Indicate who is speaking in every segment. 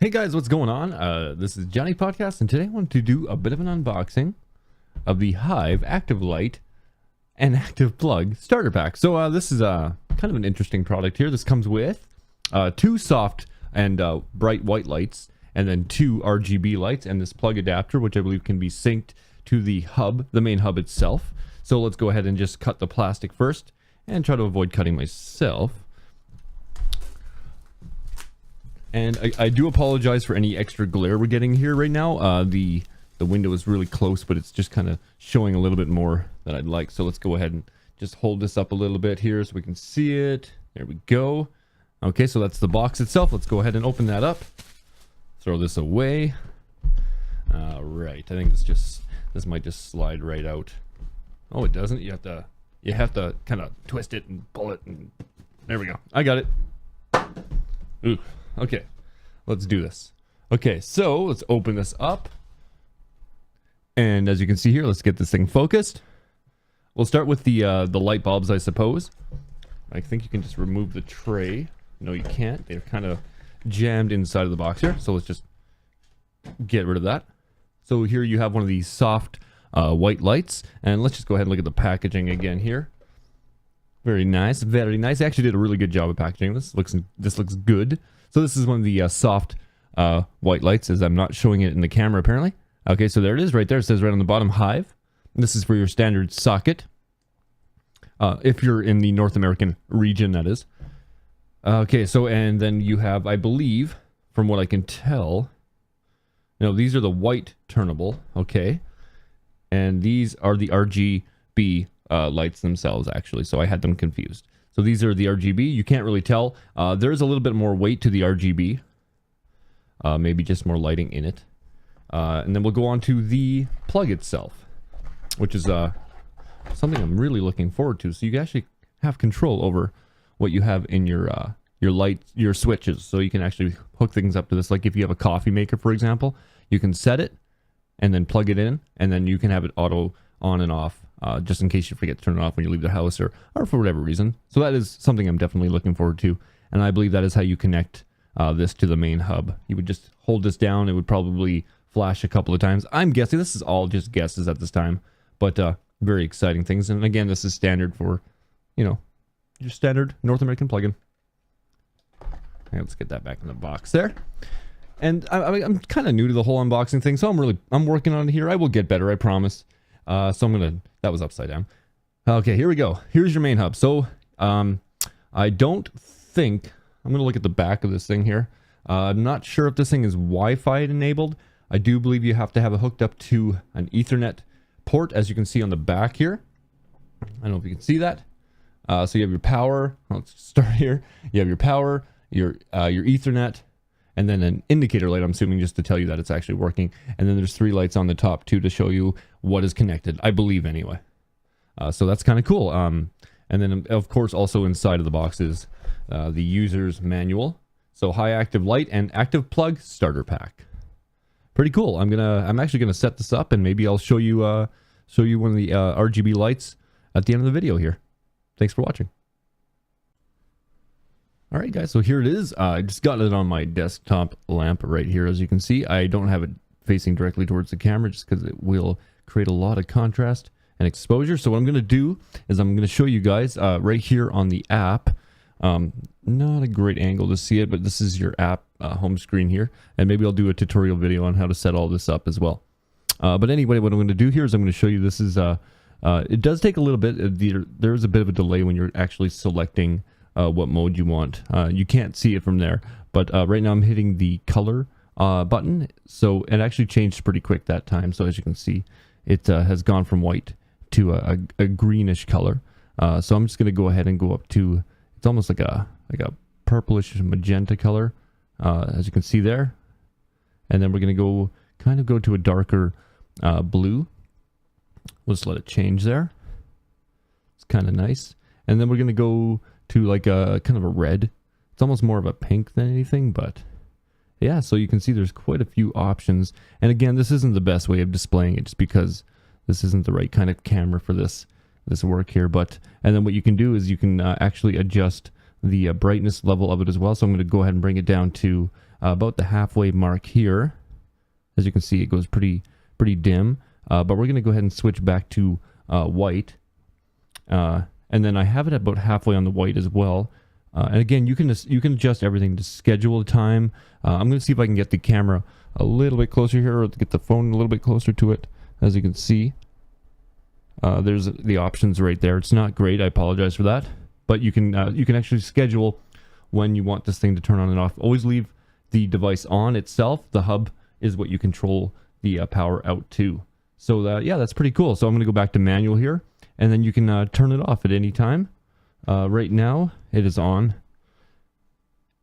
Speaker 1: Hey guys, what's going on? This is Johnny Podcast, and today I want to do a bit of an unboxing of the Hive Active Light and Active Plug starter pack. So this is kind of an interesting product here. This comes with two soft and bright white lights, and then two RGB lights, and this plug adapter, which I believe can be synced to the hub, the main hub itself. So let's go ahead and just cut the plastic first, and try to avoid cutting myself. And I do apologize for any extra glare we're getting here right now. The window is really close, but it's just kind of showing a little bit more than I'd like. So let's go ahead and just hold this up a little bit here so we can see it. There we go. Okay, so that's the box itself. Let's go ahead and open that up. Throw this away. All right, I think this might just slide right out. Oh, it doesn't. You have to kind of twist it and pull it, and there we go. I got it. Ooh. Okay, let's do this. Okay, so let's open this up. And as you can see here, let's get this thing focused. We'll start with the light bulbs, I suppose. I think you can just remove the tray. No, you can't. They're kind of jammed inside of the box here. So let's just get rid of that. So here you have one of these soft white lights. And let's just go ahead and look at the packaging again here. Very nice, very nice. They actually did a really good job of packaging this. This looks good. So this is one of the soft white lights, as I'm not showing it in the camera apparently. Okay, so there it is right there. It says right on the bottom, Hive. This is for your standard socket. If you're in the North American region, that is. Okay, so and then you have, I believe, from what I can tell, no, these are the white turnable, okay. And these are the RGB lights themselves, actually, so I had them confused. So these are the RGB. You can't really tell. There's a little bit more weight to the RGB. Maybe just more lighting in it. And then we'll go on to the plug itself, which is something I'm really looking forward to. So you actually have control over what you have in your switches. So you can actually hook things up to this. Like if you have a coffee maker, for example, you can set it and then plug it in, and then you can have it auto on and off. Just in case you forget to turn it off when you leave the house or for whatever reason. So that is something I'm definitely looking forward to. And I believe that is how you connect this to the main hub. You would just hold this down. It would probably flash a couple of times. I'm guessing this is all just guesses at this time, but very exciting things. And again, this is standard for, you know, your standard North American plugin. Okay, let's get that back in the box there. And I'm kind of new to the whole unboxing thing, so I'm working on it here. I will get better, I promise. So that was upside down. Okay, here we go. Here's your main hub. So, I don't think, I'm going to look at the back of this thing here. I'm not sure if this thing is Wi-Fi enabled. I do believe you have to have it hooked up to an Ethernet port, as you can see on the back here. I don't know if you can see that. So you have your power. Let's start here. You have your power, your Ethernet, and then an indicator light, I'm assuming, just to tell you that it's actually working. And then there's 3 lights on the top too to show you what is connected, I believe anyway. So that's kind of cool. And then of course also inside of the box is the user's manual. So Hive Active Light and Active Plug starter pack. Pretty cool. I'm actually gonna set this up, and maybe I'll show you one of the RGB lights at the end of the video here. Thanks for watching. Alright guys, so here it is. I just got it on my desktop lamp right here. As you can see, I don't have it facing directly towards the camera just because it will create a lot of contrast and exposure. So what I'm going to do is I'm going to show you guys right here on the app. Not a great angle to see it, but this is your app home screen here. And maybe I'll do a tutorial video on how to set all this up as well. But anyway, what I'm going to do here is I'm going to show you this is, it does take a little bit. There is a bit of a delay when you're actually selecting what mode you want. You can't see it from there, but right now I'm hitting the color button, so it actually changed pretty quick that time. So as you can see, it has gone from white to a greenish color. So I'm just going to go ahead and go up to, it's almost like a purplish magenta color, as you can see there. And then we're going to go to a darker blue. We'll just let it change there. It's kind of nice. And then we're going to go to like a kind of a red. It's almost more of a pink than anything, but yeah, so you can see there's quite a few options. And again, this isn't the best way of displaying it just because this isn't the right kind of camera for this work here. But and then what you can do is you can actually adjust the brightness level of it as well. So I'm going to go ahead and bring it down to about the halfway mark here. As you can see, it goes pretty dim, but we're going to go ahead and switch back to white. And then I have it about halfway on the white as well. And again, you can adjust everything to schedule the time. I'm going to see if I can get the camera a little bit closer here, or get the phone a little bit closer to it. As you can see, there's the options right there. It's not great, I apologize for that, but you can actually schedule when you want this thing to turn on and off. Always leave the device on itself. The hub is what you control the power out to. So yeah, that's pretty cool. So I'm going to go back to manual here, and then you can turn it off at any time. Right now it is on.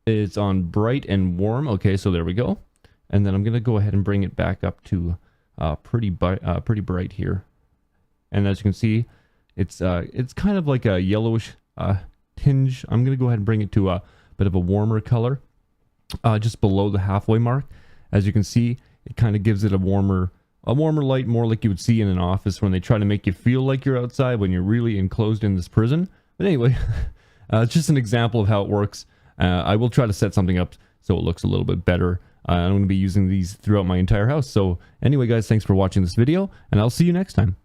Speaker 1: It's on bright and warm. Okay, so there we go. And then I'm going to go ahead and bring it back up to pretty bright here. And as you can see, it's kind of like a yellowish tinge. I'm going to go ahead and bring it to a bit of a warmer color, just below the halfway mark. As you can see, it kind of gives it a warmer light, more like you would see in an office when they try to make you feel like you're outside when you're really enclosed in this prison. But anyway, it's just an example of how it works. I will try to set something up so it looks a little bit better. I'm going to be using these throughout my entire house. So anyway, guys, thanks for watching this video, and I'll see you next time.